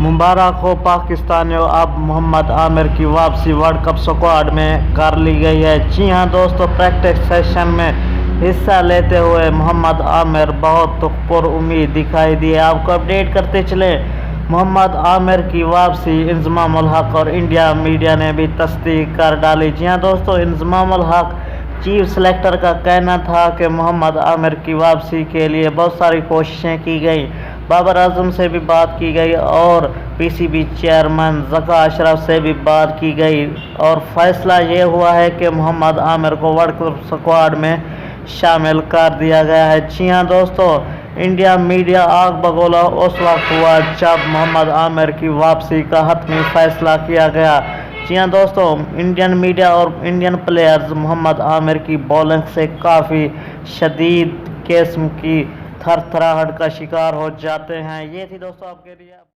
मुबारक हो पाकिस्तानियों, अब मोहम्मद आमिर की वापसी वर्ल्ड कप स्क्वाड में कर ली गई है। जी हां दोस्तों, प्रैक्टिस सेशन में हिस्सा लेते हुए मोहम्मद आमिर बहुत पुरुम्मीद दिखाई दिए। आपको अपडेट करते चले, मोहम्मद आमिर की वापसी इंजमाम उल हक और इंडिया मीडिया ने भी तस्दीक कर डाली। जी हां दोस्तों, इंजमाम उल हक चीफ सेलेक्टर का कहना था कि मोहम्मद आमिर की वापसी के लिए बहुत सारी कोशिशें की गई, बाबर आजम से भी बात की गई और पीसीबी चेयरमैन ज़का अशरफ से भी बात की गई और फैसला ये हुआ है कि मोहम्मद आमिर को वर्ल्ड कप स्क्वाड में शामिल कर दिया गया है। जी हाँ दोस्तों, इंडिया मीडिया आग बगोला उस वक्त हुआ जब मोहम्मद आमिर की वापसी का हतमी फैसला किया गया। जी हाँ दोस्तों, इंडियन मीडिया और इंडियन प्लेयर्स मोहम्मद आमिर की बॉलिंग से काफ़ी शदीद किस्म की थरथराहट का शिकार हो जाते हैं। ये थी दोस्तों आपके लिए।